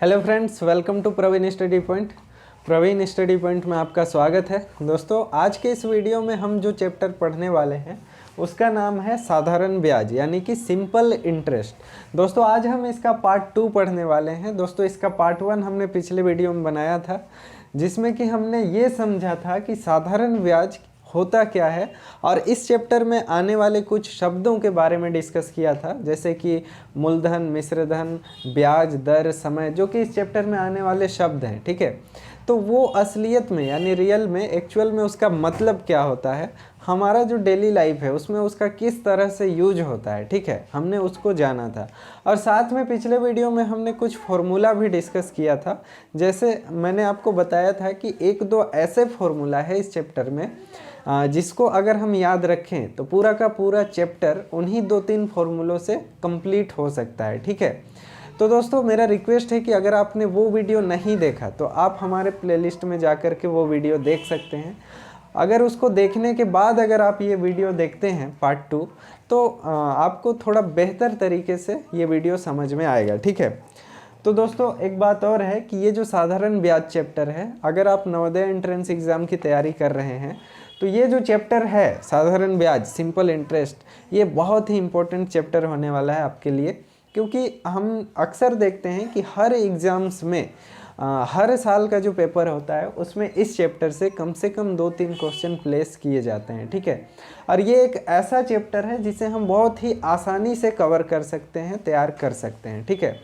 Hello friends, welcome to Praveen study point. Praveen study point में आपका स्वागत है। दोस्तों, आज के इस वीडियो में हम जो चैप्टर पढ़ने वाले हैं उसका नाम है साधारण ब्याज यानी कि सिंपल इंटरेस्ट। दोस्तों, आज हम इसका पार्ट 2 पढ़ने वाले हैं। दोस्तों, इसका पार्ट 1 हमने पिछले वीडियो में बनाया था, जिसमें कि हमने ये समझा था कि साधारण ब्याज होता क्या है और इस चैप्टर में आने वाले कुछ शब्दों के बारे में डिस्कस किया था, जैसे कि मूलधन, मिश्रधन, ब्याज दर, समय, जो कि इस चैप्टर में आने वाले शब्द हैं। ठीक है, तो वो असलियत में यानी रियल में, एक्चुअल में उसका मतलब क्या होता है, हमारा जो डेली लाइफ है उसमें उसका किस तरह से यूज होता है। ठीक है, हमने उसको जाना था। और साथ में पिछले वीडियो में हमने कुछ फॉर्मूला भी डिस्कस किया था। जैसे मैंने आपको बताया था कि एक दो ऐसे फॉर्मूला है इस चैप्टर में जिसको अगर हम याद रखें तो पूरा का पूरा चैप्टर उन्हीं 2-3 फॉर्मूलों से कंप्लीट हो सकता है। ठीक है, तो दोस्तों मेरा रिक्वेस्ट है कि अगर आपने वो वीडियो नहीं देखा तो आप हमारे प्लेलिस्ट में जाकर के वो वीडियो देख सकते हैं। अगर उसको देखने के बाद अगर आप ये वीडियो देखते हैं पार्ट 2 तो आपको थोड़ा बेहतर तरीके से ये वीडियो समझ में आएगा। ठीक है, तो दोस्तों एक बात और है कि ये जो साधारण ब्याज चैप्टर है, अगर आप नवोदय एंट्रेंस एग्ज़ाम की तैयारी कर रहे हैं तो ये जो चैप्टर है साधारण ब्याज, सिंपल इंटरेस्ट, ये बहुत ही इम्पोर्टेंट चैप्टर होने वाला है आपके लिए। क्योंकि हम अक्सर देखते हैं कि हर एग्ज़ाम्स में हर साल का जो पेपर होता है उसमें इस चैप्टर से कम 2-3 क्वेश्चन प्लेस किए जाते हैं। ठीक है, और ये एक ऐसा चैप्टर है जिसे हम बहुत ही आसानी से कवर कर सकते हैं, तैयार कर सकते हैं। ठीक है,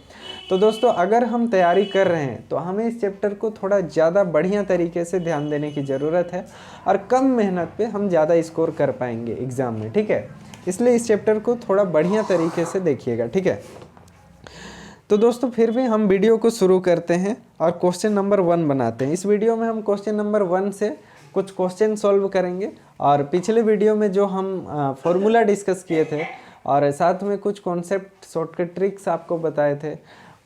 तो दोस्तों अगर हम तैयारी कर रहे हैं तो हमें इस चैप्टर को थोड़ा ज़्यादा बढ़िया तरीके से ध्यान देने की ज़रूरत है और कम मेहनत पे हम ज़्यादा स्कोर कर पाएंगे एग्ज़ाम में। ठीक है, इसलिए इस चैप्टर को थोड़ा बढ़िया तरीके से देखिएगा। ठीक है, तो दोस्तों फिर भी हम वीडियो को शुरू करते हैं और क्वेश्चन नंबर 1 बनाते हैं। इस वीडियो में हम क्वेश्चन नंबर 1 से कुछ क्वेश्चन सॉल्व करेंगे और पिछले वीडियो में जो हम फॉर्मूला डिस्कस किए थे और साथ में कुछ कॉन्सेप्ट, शॉर्टकट ट्रिक्स आपको बताए थे,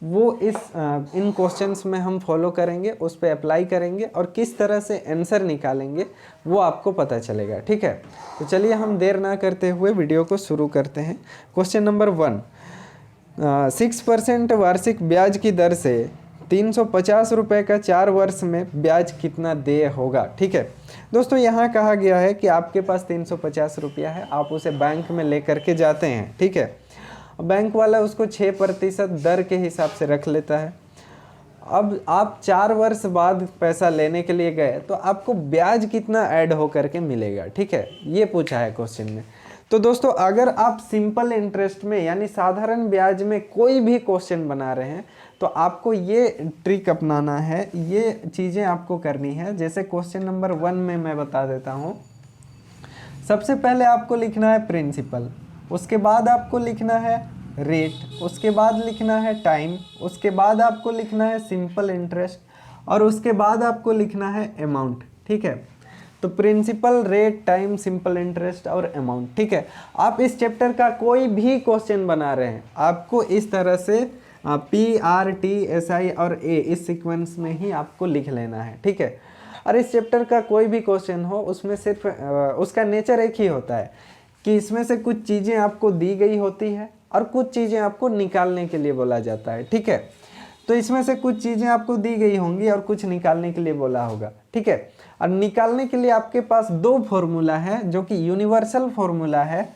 वो इन क्वेश्चंस में हम फॉलो करेंगे, उस पर अप्लाई करेंगे और किस तरह से आंसर निकालेंगे वो आपको पता चलेगा। ठीक है, तो चलिए हम देर ना करते हुए वीडियो को शुरू करते हैं। क्वेश्चन नंबर 1, 6% वार्षिक ब्याज की दर से 350 रुपये का 4 वर्ष में ब्याज कितना देय होगा। ठीक है, दोस्तों यहाँ कहा गया है कि आपके पास 350 रुपया है, आप उसे बैंक में ले करके जाते हैं। ठीक है, बैंक वाला उसको 6% दर के हिसाब से रख लेता है। अब आप 4 वर्ष बाद पैसा लेने के लिए गए तो आपको ब्याज कितना ऐड होकर के मिलेगा। ठीक है, ये पूछा है क्वेश्चन में। तो दोस्तों अगर आप सिंपल इंटरेस्ट में यानी साधारण ब्याज में कोई भी क्वेश्चन बना रहे हैं तो आपको ये ट्रिक अपनाना है, ये चीज़ें आपको करनी है। जैसे क्वेश्चन नंबर 1 में मैं बता देता हूँ। सबसे पहले आपको लिखना है प्रिंसिपल, उसके बाद आपको लिखना है रेट, उसके बाद लिखना है टाइम, उसके बाद आपको लिखना है सिंपल इंटरेस्ट और उसके बाद आपको लिखना है अमाउंट। ठीक है, तो principal, rate, time, simple interest और अमाउंट। ठीक है, आप इस चैप्टर का कोई भी क्वेश्चन बना रहे हैं आपको इस तरह से PRT और A इस सीक्वेंस में ही आपको लिख लेना है। ठीक है, और इस चैप्टर का कोई भी क्वेश्चन हो उसमें सिर्फ उसका नेचर एक ही होता है कि इसमें से कुछ चीज़ें आपको दी गई होती है और कुछ चीज़ें आपको निकालने के लिए बोला जाता है। ठीक है, तो इसमें से कुछ चीज़ें आपको दी गई होंगी और कुछ निकालने के लिए बोला होगा। ठीक है, और निकालने के लिए आपके पास 2 फॉर्मूला है जो कि यूनिवर्सल फॉर्मूला है।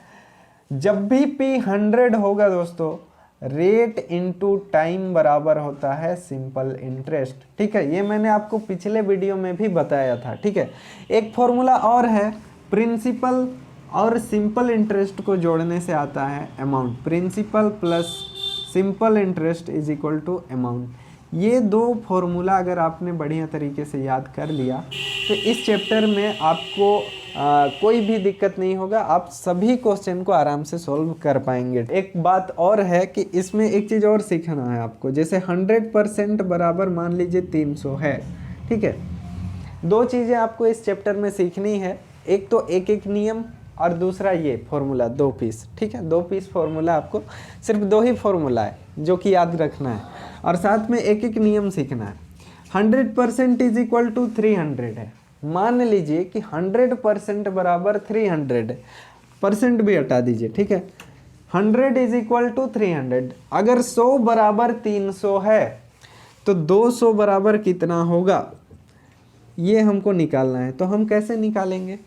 जब भी P100 होगा दोस्तों, रेट इनटू टाइम बराबर होता है सिंपल इंटरेस्ट। ठीक है, ये मैंने आपको पिछले वीडियो में भी बताया था। ठीक है, एक फॉर्मूला और है, प्रिंसिपल और सिंपल इंटरेस्ट को जोड़ने से आता है amount. Principal plus simple interest is equal to amount. ये 2 फॉर्मूला अगर आपने बढ़िया तरीके से याद कर लिया तो इस चैप्टर में आपको कोई भी दिक्कत नहीं होगा, आप सभी क्वेश्चन को आराम से सॉल्व कर पाएंगे। एक बात और है कि इसमें एक चीज़ और सीखना है आपको। जैसे 100% बराबर मान लीजिए 300 है। ठीक है, 2 चीज़ें आपको इस चैप्टर में सीखनी है, एक तो एक नियम और दूसरा ये फॉर्मूला 2 पीस। ठीक है, 2 पीस फॉर्मूला, आपको सिर्फ 2 ही फॉर्मूला है जो कि याद रखना है और साथ में एक नियम सीखना है। 100% इज इक्वल टू 300 है। मान लीजिए कि 100% बराबर 300 है, परसेंट भी हटा दीजिए। ठीक है, 100 इज इक्वल टू 300। अगर 100 बराबर 300 है तो 200 बराबर कितना होगा ये हमको निकालना है। तो हम कैसे निकालेंगे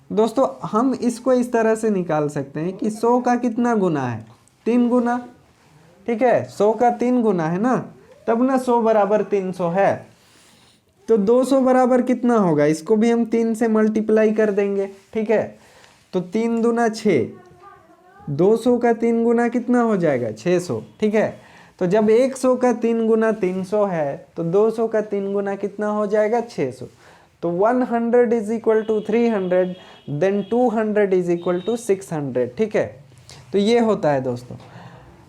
दोस्तों, हम इसको इस तरह से निकाल सकते हैं कि 100 का कितना गुना है, 3 गुना, ठीक है, 100 का 3 गुना है ना, तब ना 100 बराबर 300 है। तो 200 बराबर कितना होगा, इसको भी हम 3 से मल्टीप्लाई कर देंगे, ठीक है। तो 3 दूना 6, 200 का 3 गुना कितना हो जाएगा 600, ठीक है। तो जब 100 का 3 गुना 300 है तो 200 का 3 गुना कितना हो जाएगा 600। तो 100 is equal to 300, then 200 is equal to 600, ठीक है। तो ये होता है दोस्तों।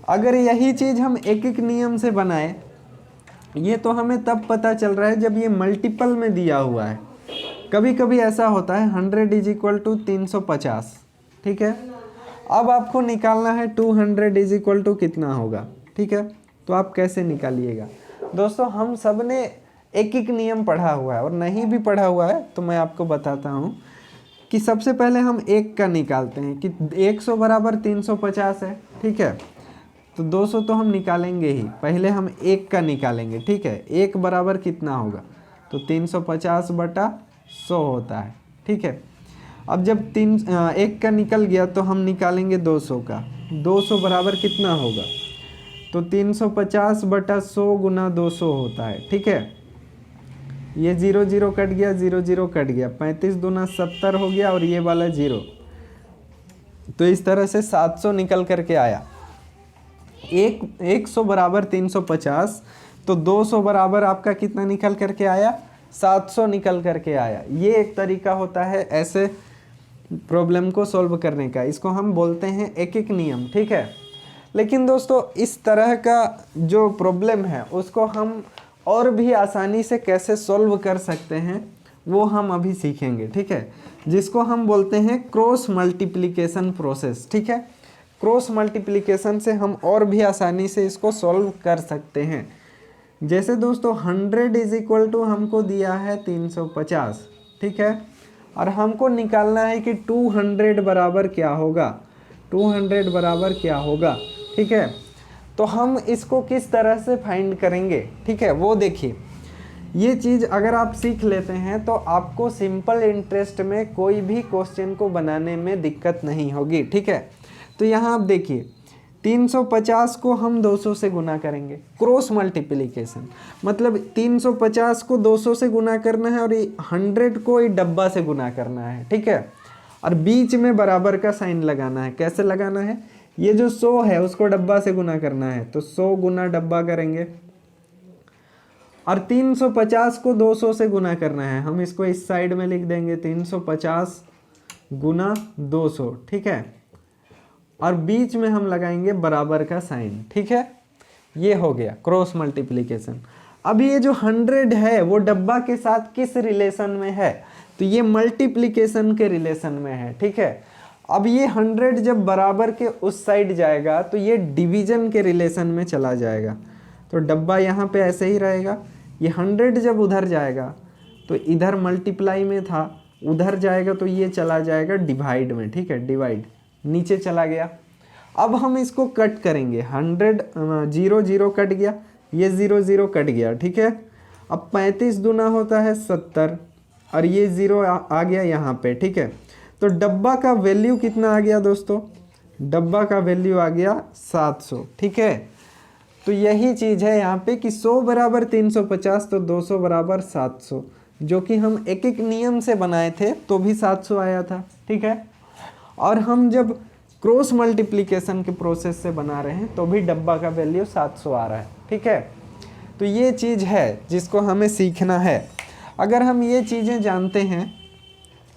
अगर यही चीज़ हम एक एक नियम से बनाए, ये तो हमें तब पता चल रहा है जब ये मल्टीपल में दिया हुआ है। कभी कभी ऐसा होता है 100 इज इक्वल टू 350, ठीक है। अब आपको निकालना है 200 इज इक्वल टू कितना होगा, ठीक है। तो आप कैसे निकालिएगा दोस्तों, हम सब ने एक एक नियम पढ़ा हुआ है, और नहीं भी पढ़ा हुआ है तो मैं आपको बताता हूँ कि सबसे पहले हम एक का निकालते हैं कि 100 बराबर 350 है, ठीक है। तो 200 तो हम निकालेंगे ही, पहले हम एक का निकालेंगे, ठीक है। एक बराबर कितना होगा, तो 350 बटा 100 होता है, ठीक है। अब जब एक का निकल गया तो हम निकालेंगे 200 का। 200 बराबर कितना होगा, तो 350 बटा 100 गुना 200 होता है, ठीक है। ये 0 0 कट गया, 0 0 कट गया, 35 दूना 70 हो गया, और ये वाला 0। तो इस तरह से 700 निकल करके आया। 100 बराबर 350, तो 200 बराबर आपका कितना निकल करके आया, 700 निकल करके आया। ये एक तरीका होता है ऐसे प्रॉब्लम को सॉल्व करने का, इसको हम बोलते हैं एक एक नियम, ठीक है। लेकिन दोस्तों इस तरह का जो प्रॉब्लम है उसको हम और भी आसानी से कैसे सॉल्व कर सकते हैं वो हम अभी सीखेंगे, ठीक है, जिसको हम बोलते हैं क्रॉस मल्टीप्लिकेशन प्रोसेस, ठीक है। क्रॉस मल्टीप्लिकेशन से हम और भी आसानी से इसको सॉल्व कर सकते हैं। जैसे दोस्तों 100 इज इक्वल टू हमको दिया है 350, ठीक है, और हमको निकालना है कि 200 बराबर क्या होगा, 200 बराबर क्या होगा, ठीक है। तो हम इसको किस तरह से फाइंड करेंगे, ठीक है, वो देखिए। ये चीज़ अगर आप सीख लेते हैं तो आपको सिंपल इंटरेस्ट में कोई भी क्वेश्चन को बनाने में दिक्कत नहीं होगी, ठीक है। तो यहाँ आप देखिए 350 को हम 200 से गुना करेंगे, क्रॉस मल्टीप्लिकेशन मतलब 350 को 200 से गुना करना है और 100 को एक डब्बा से गुना करना है, ठीक है। और बीच में बराबर का साइन लगाना है। कैसे लगाना है, ये जो 100 है उसको डब्बा से गुना करना है, तो 100 गुना डब्बा करेंगे, और 350 को 200 से गुना करना है, हम इसको इस साइड में लिख देंगे 350 गुना 200, ठीक है। और बीच में हम लगाएंगे बराबर का साइन, ठीक है। ये हो गया क्रॉस मल्टीप्लिकेशन। अब ये जो 100 है वो डब्बा के साथ किस रिलेशन में है, तो ये मल्टीप्लिकेशन के रिलेशन में है, ठीक है। अब ये 100 जब बराबर के उस साइड जाएगा तो ये डिवीजन के रिलेशन में चला जाएगा, तो डब्बा यहाँ पे ऐसे ही रहेगा। ये 100 जब उधर जाएगा तो इधर मल्टीप्लाई में था, उधर जाएगा तो ये चला जाएगा डिवाइड में, ठीक है, डिवाइड नीचे चला गया। अब हम इसको कट करेंगे, 100 0 0 कट गया, ये 0 0 कट गया, ठीक है। अब 35 दूना होता है 70, और ये 0 आ गया यहाँ पे, ठीक है। तो डब्बा का वैल्यू कितना आ गया दोस्तों, डब्बा का वैल्यू आ गया 700, ठीक है। तो यही चीज़ है यहाँ पे कि 100 बराबर 350 तो 200 बराबर 700, जो कि हम एक एक नियम से बनाए थे तो भी 700 आया था, ठीक है। और हम जब क्रॉस मल्टीप्लिकेशन के प्रोसेस से बना रहे हैं तो भी डब्बा का वैल्यू 700 आ रहा है, ठीक है। तो ये चीज़ है जिसको हमें सीखना है। अगर हम ये चीज़ें जानते हैं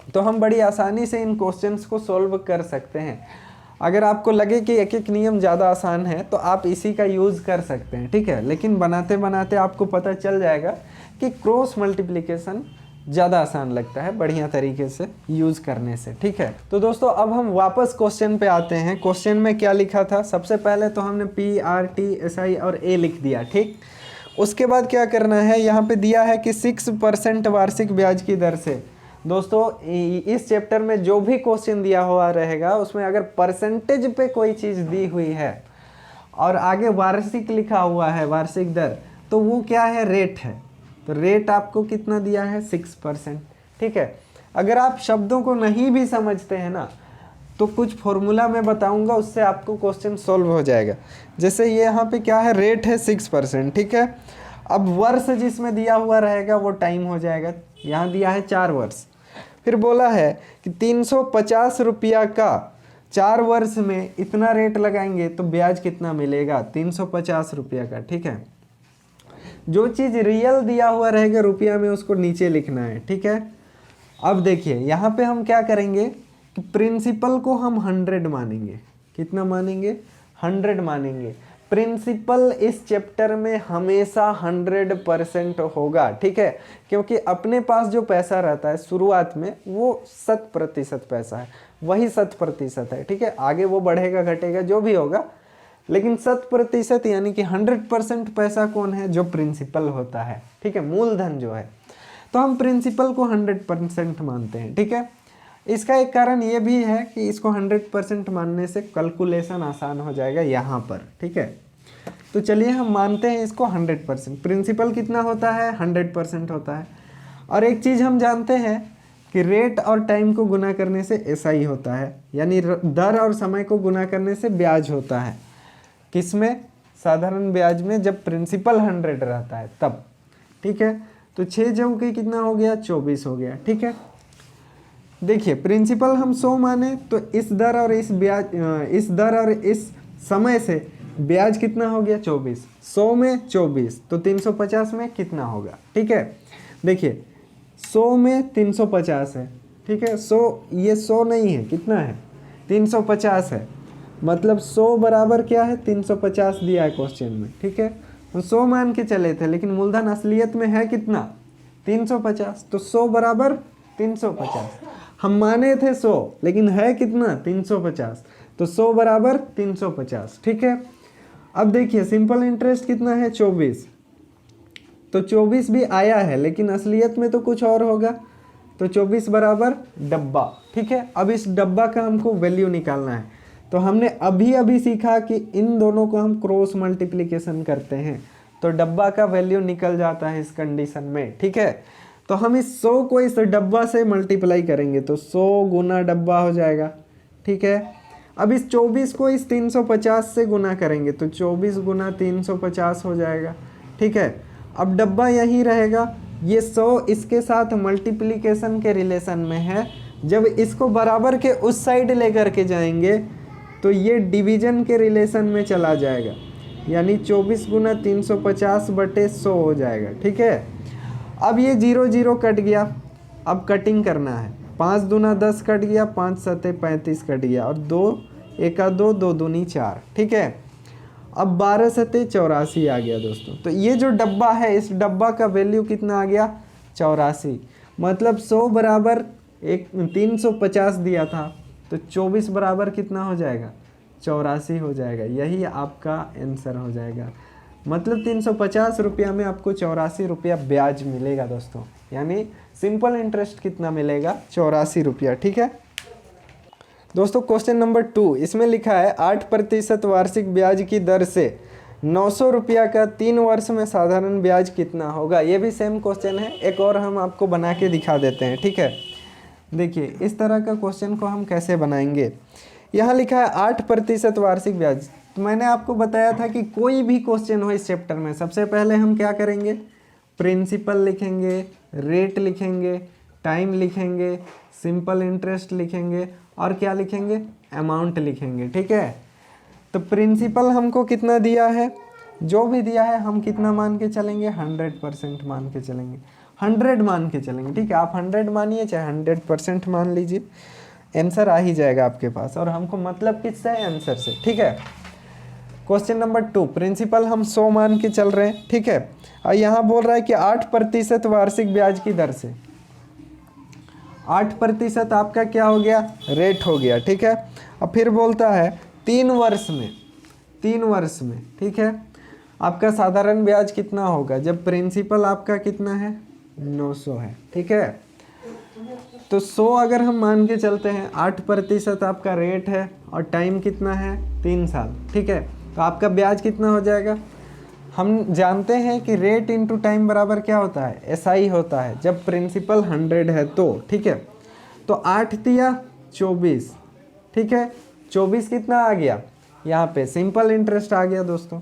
तो हम बड़ी आसानी से इन क्वेश्चंस को सॉल्व कर सकते हैं। अगर आपको लगे कि एक एक नियम ज़्यादा आसान है तो आप इसी का यूज़ कर सकते हैं, ठीक है। लेकिन बनाते बनाते आपको पता चल जाएगा कि क्रॉस मल्टीप्लिकेशन ज़्यादा आसान लगता है बढ़िया तरीके से यूज़ करने से, ठीक है। तो दोस्तों अब हम वापस क्वेश्चन पे आते हैं। क्वेश्चन में क्या लिखा था, सबसे पहले तो हमने PRTSI और A लिख दिया, ठीक। उसके बाद क्या करना है, यहाँ पे दिया है कि 6% वार्षिक ब्याज की दर से। दोस्तों इस चैप्टर में जो भी क्वेश्चन दिया हुआ रहेगा उसमें अगर परसेंटेज पे कोई चीज़ दी हुई है और आगे वार्षिक लिखा हुआ है, वार्षिक दर, तो वो क्या है, रेट है। तो रेट आपको कितना दिया है, 6%। ठीक है, अगर आप शब्दों को नहीं भी समझते हैं ना, तो कुछ फॉर्मूला मैं बताऊंगा, उससे आपको क्वेश्चन सॉल्व हो जाएगा। जैसे ये यहाँ पे क्या है, रेट है 6%। ठीक है, अब वर्ष जिसमें दिया हुआ रहेगा वो टाइम हो जाएगा। यहाँ दिया है 4 वर्ष। फिर बोला है कि 350 रुपया का 4 वर्ष में इतना रेट लगाएंगे तो ब्याज कितना मिलेगा, 350 रुपया का। ठीक है, जो चीज़ रियल दिया हुआ रहेगा रुपया में, उसको नीचे लिखना है। ठीक है, अब देखिए यहाँ पे हम क्या करेंगे कि प्रिंसिपल को हम 100 मानेंगे। कितना मानेंगे, 100 मानेंगे। प्रिंसिपल इस चैप्टर में हमेशा 100% होगा। ठीक है, क्योंकि अपने पास जो पैसा रहता है शुरुआत में वो 100% पैसा है, वही 100% है। ठीक है, आगे वो बढ़ेगा घटेगा जो भी होगा, लेकिन 100% यानी कि 100% पैसा कौन है, जो प्रिंसिपल होता है। ठीक है, मूलधन जो है, तो हम प्रिंसिपल को 100% मानते हैं। ठीक है, इसका एक कारण ये भी है कि इसको 100% मानने से कैलकुलेशन आसान हो जाएगा यहाँ पर। ठीक है, तो चलिए हम मानते हैं इसको 100%। प्रिंसिपल कितना होता है, 100% होता है। और एक चीज़ हम जानते हैं कि रेट और टाइम को गुना करने से एसआई होता है, यानी दर और समय को गुना करने से ब्याज होता है। किसमें, साधारण ब्याज में, जब प्रिंसिपल 100 रहता है तब। ठीक है, तो 6 चौके कितना हो गया, 24 हो गया। ठीक है, देखिए प्रिंसिपल हम 100 माने तो इस दर और इस ब्याज, इस दर और इस समय से ब्याज कितना हो गया, 24। 100 में 24 तो 350 में कितना होगा। ठीक है, देखिए 100 में 350 है। ठीक है, 100, ये 100 नहीं है, कितना है, 350 है। मतलब 100 बराबर क्या है, 350 दिया है क्वेश्चन में। ठीक है, तो 100 मान के चले थे, लेकिन मूलधन असलियत में है कितना, 350। तो 100 बराबर 350। हम माने थे 100, लेकिन है कितना, 350। तो 100 बराबर 350। ठीक है, अब देखिए सिंपल इंटरेस्ट कितना है, 24। तो 24 भी आया है, लेकिन असलियत में तो कुछ और होगा। तो 24 बराबर डब्बा। ठीक है, अब इस डब्बा का हमको वैल्यू निकालना है। तो हमने अभी अभी सीखा कि इन दोनों को हम क्रॉस मल्टीप्लिकेशन करते हैं, तो डब्बा का वैल्यू निकल जाता है इस कंडीशन में। ठीक है, तो हम इस 100 को इस डब्बा से मल्टीप्लाई करेंगे तो 100 गुना डब्बा हो जाएगा। ठीक है, अब इस 24 को इस 350 से गुना करेंगे तो 24 गुना 350 हो जाएगा। ठीक है, अब डब्बा यहीं रहेगा। ये 100 इसके साथ मल्टीप्लिकेशन के रिलेशन में है। जब इसको बराबर के उस साइड लेकर के जाएंगे तो ये डिवीजन के रिलेशन में चला जाएगा, यानी 24 गुना 350 बटे 100 हो जाएगा। ठीक है, अब ये 0 0 कट गया, अब कटिंग करना है। 5 दूना 10 कट गया, 5 सते 35 कट गया, और 2 एका 2, 2 दूनी 4। ठीक है, अब 12 सते 84 आ गया दोस्तों। तो ये जो डब्बा है, इस डब्बा का वैल्यू कितना आ गया, 84। मतलब 100 बराबर 350 दिया था, तो 24 बराबर कितना हो जाएगा, 84 हो जाएगा। यही आपका आंसर हो जाएगा। मतलब 350 रुपया में आपको 84 रुपया ब्याज मिलेगा दोस्तों, यानी सिंपल इंटरेस्ट कितना मिलेगा, 84 रुपया। ठीक है दोस्तों, क्वेश्चन नंबर 2, इसमें लिखा है 8% वार्षिक ब्याज की दर से 900 रुपया का 3 वर्ष में साधारण ब्याज कितना होगा। ये भी सेम क्वेश्चन है, एक और हम आपको बना के दिखा देते हैं। ठीक है, देखिए इस तरह का क्वेश्चन को हम कैसे बनाएंगे। यहाँ लिखा है 8% वार्षिक ब्याज। तो मैंने आपको बताया था कि कोई भी क्वेश्चन हो इस चैप्टर में, सबसे पहले हम क्या करेंगे, प्रिंसिपल लिखेंगे, रेट लिखेंगे, टाइम लिखेंगे, सिंपल इंटरेस्ट लिखेंगे, और क्या लिखेंगे, अमाउंट लिखेंगे। ठीक है, तो प्रिंसिपल हमको कितना दिया है, जो भी दिया है हम कितना मान के चलेंगे, 100% मान के चलेंगे, 100 मान के चलेंगे। ठीक है, आप 100 मानिए चाहे 100% मान लीजिए, आंसर आ ही जाएगा आपके पास। और हमको मतलब किससे है, आंसर से। ठीक है, क्वेश्चन नंबर 2, प्रिंसिपल हम 100 मान के चल रहे हैं। ठीक है, और यहाँ बोल रहा है कि 8% वार्षिक ब्याज की दर से, 8% आपका क्या हो गया, रेट हो गया। ठीक है, अब फिर बोलता है 3 वर्ष में, 3 वर्ष में। ठीक है, आपका साधारण ब्याज कितना होगा, जब प्रिंसिपल आपका कितना है, 900 है। ठीक है, तो 100 अगर हम मान के चलते हैं, 8% आपका रेट है और टाइम कितना है, 3 साल। ठीक है, तो आपका ब्याज कितना हो जाएगा, हम जानते हैं कि रेट इंटू टाइम बराबर क्या होता है, SI होता है जब प्रिंसिपल 100 है तो, ठीक है। तो 8 दिया 24, ठीक है। 24 कितना आ गया, यहाँ पे सिंपल इंटरेस्ट आ गया दोस्तों।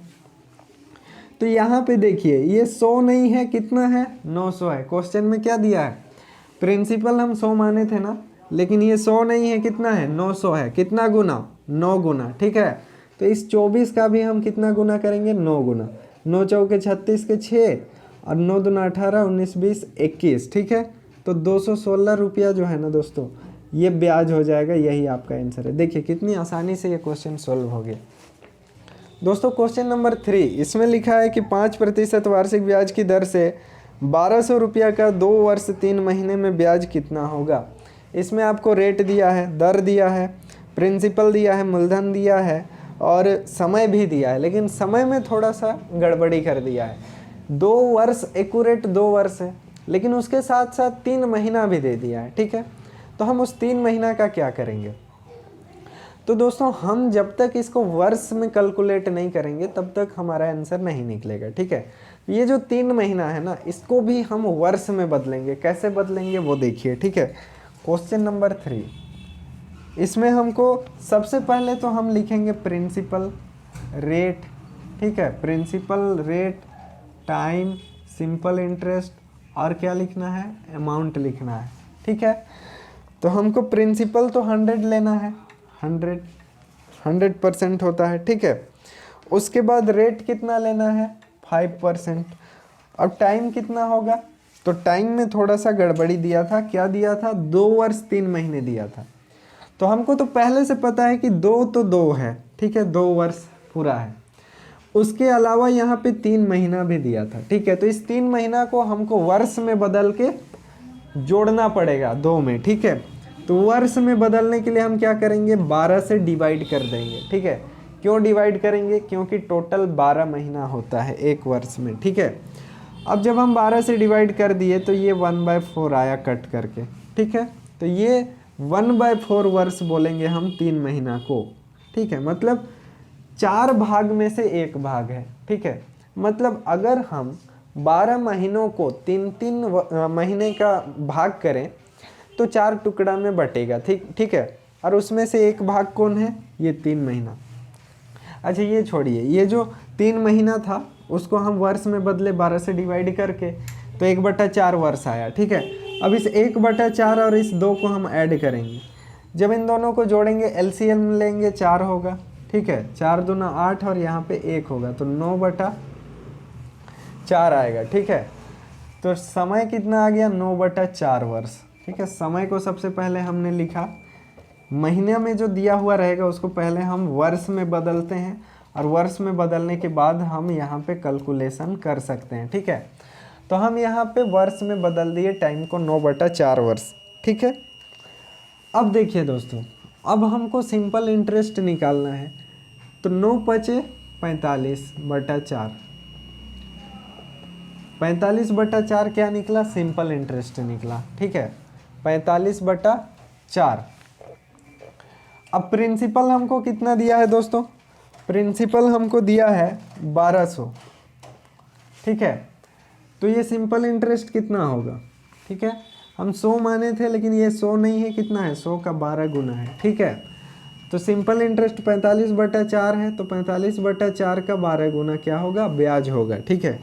तो यहाँ पे देखिए ये 100 नहीं है, कितना है 900 है। क्वेश्चन में क्या दिया है, प्रिंसिपल हम 100 माने थे ना, लेकिन ये 100 नहीं है, कितना है 900 है। कितना गुना, 9 गुना, ठीक है। तो इस 24 का भी हम कितना गुना करेंगे, 9 गुना। 9 चौके 36 के 6 और 9 दूना 18, 19 20 21, ठीक है। तो 216 रुपया जो है ना दोस्तों, ये ब्याज हो जाएगा। यही आपका आंसर है। देखिए कितनी आसानी से ये क्वेश्चन सॉल्व हो गया दोस्तों। क्वेश्चन नंबर 3, इसमें लिखा है कि 5% वार्षिक ब्याज की दर से 1200 रुपया का 2 वर्ष 3 महीने में ब्याज कितना होगा। इसमें आपको रेट दिया है, दर दिया है, प्रिंसिपल दिया है, मूलधन दिया है और समय भी दिया है, लेकिन समय में थोड़ा सा गड़बड़ी कर दिया है। 2 वर्ष एक्यूरेट 2 वर्ष है, लेकिन उसके साथ साथ 3 महीना भी दे दिया है, ठीक है। तो हम उस 3 महीना का क्या करेंगे। तो दोस्तों हम जब तक इसको वर्ष में कैलकुलेट नहीं करेंगे तब तक हमारा आंसर नहीं निकलेगा, ठीक है। ये जो 3 महीना है ना, इसको भी हम वर्ष में बदलेंगे। कैसे बदलेंगे वो देखिए, ठीक है। क्वेश्चन नंबर 3, इसमें हमको सबसे पहले तो हम लिखेंगे प्रिंसिपल रेट, ठीक है। Principal rate, time, simple interest और क्या लिखना है, अमाउंट लिखना है, ठीक है। तो हमको प्रिंसिपल तो 100 लेना है, 100% होता है, ठीक है। उसके बाद रेट कितना लेना है, 5%। अब टाइम कितना होगा, तो टाइम में थोड़ा सा गड़बड़ी दिया था। क्या दिया था, 2 वर्ष 3 महीने दिया था। तो हमको तो पहले से पता है कि 2 तो 2 है, ठीक है, 2 वर्ष पूरा है। उसके अलावा यहाँ पे 3 महीना भी दिया था, ठीक है। तो इस 3 महीना को हमको वर्ष में बदल के जोड़ना पड़ेगा 2 में, ठीक है। तो वर्ष में बदलने के लिए हम क्या करेंगे, 12 से डिवाइड कर देंगे, ठीक है। क्यों डिवाइड करेंगे, क्योंकि टोटल 12 महीना होता है एक वर्ष में, ठीक है। अब जब हम 12 से डिवाइड कर दिए तो ये 1/4 आया कट करके, ठीक है। तो ये 1/4 वर्ष बोलेंगे हम 3 महीना को, ठीक है। मतलब 4 भाग में से 1 भाग है, ठीक है। मतलब अगर हम 12 महीनों को 3-3 महीने का भाग करें तो 4 टुकड़ा में बटेगा, ठीक है। और उसमें से 1 भाग कौन है, ये 3 महीना। अच्छा ये छोड़िए, ये जो 3 महीना था उसको हम वर्ष में बदले 12 से डिवाइड करके, तो 1/4 वर्ष आया, ठीक है। अब इस 1/4 और इस 2 को हम ऐड करेंगे। जब इन दोनों को जोड़ेंगे LCM लेंगे, 4 होगा, ठीक है। 4 दूना 8 और यहाँ पे 1 होगा, तो 9/4 आएगा, ठीक है। तो समय कितना आ गया, 9/4 वर्ष, ठीक है। समय को सबसे पहले हमने लिखा, महीने में जो दिया हुआ रहेगा उसको पहले हम वर्ष में बदलते हैं, और वर्ष में बदलने के बाद हम यहाँ पे कैलकुलेशन कर सकते हैं, ठीक है। तो हम यहाँ पे वर्ष में बदल दिए टाइम को, 9/4 वर्ष, ठीक है। अब देखिए दोस्तों, अब हमको सिंपल इंटरेस्ट निकालना है। तो 9×5 = 45/4, 45/4 क्या निकला, सिंपल इंटरेस्ट निकला, ठीक है। 45/4। अब प्रिंसिपल हमको कितना दिया है दोस्तों, प्रिंसिपल हमको दिया है 1200, ठीक है। तो ये सिंपल इंटरेस्ट कितना होगा, ठीक है। हम 100 माने थे, लेकिन ये 100 नहीं है, कितना है, 100 का 12 गुना है, ठीक है। तो सिंपल इंटरेस्ट 45/4 है, तो 45/4 का 12 गुना क्या होगा, ब्याज होगा, ठीक है।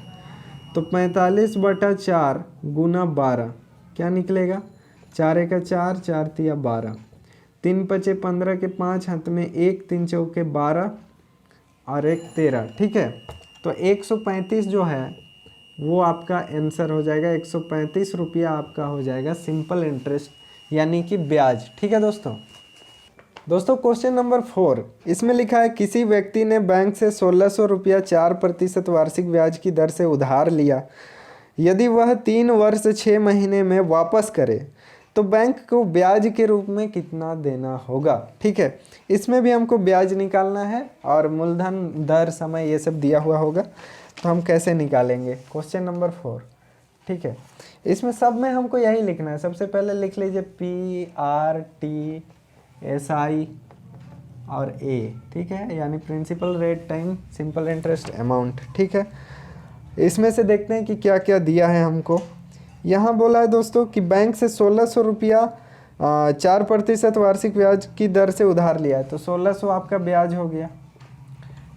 तो 45/4 गुना 12 क्या निकलेगा, 4 × 4, 4 × 3 = 12, 3×5 = 15 के 5 हाथ में 1, 3 चौके 12 और 1 13, ठीक है। तो 135 जो है वो आपका आंसर हो जाएगा। 135 रुपया आपका हो जाएगा सिंपल इंटरेस्ट यानी कि ब्याज, ठीक है दोस्तों क्वेश्चन नंबर 4, इसमें लिखा है किसी व्यक्ति ने बैंक से 1600 रुपया 4% वार्षिक ब्याज की दर से उधार लिया। यदि वह 3 वर्ष 6 महीने में वापस करे तो बैंक को ब्याज के रूप में कितना देना होगा, ठीक है। इसमें भी हमको ब्याज निकालना है और मूलधन, दर, समय ये सब दिया हुआ होगा। तो हम कैसे निकालेंगे, क्वेश्चन नंबर 4, ठीक है। इसमें सब में हमको यही लिखना है। सबसे पहले लिख लीजिए PRTSI और A, ठीक है, यानी principal rate, time, simple interest, amount, ठीक है। इसमें से देखते हैं कि क्या क्या दिया है हमको। यहाँ बोला है दोस्तों कि बैंक से 1600 रुपया 4% वार्षिक ब्याज की दर से उधार लिया है। तो 1600 आपका ब्याज हो गया,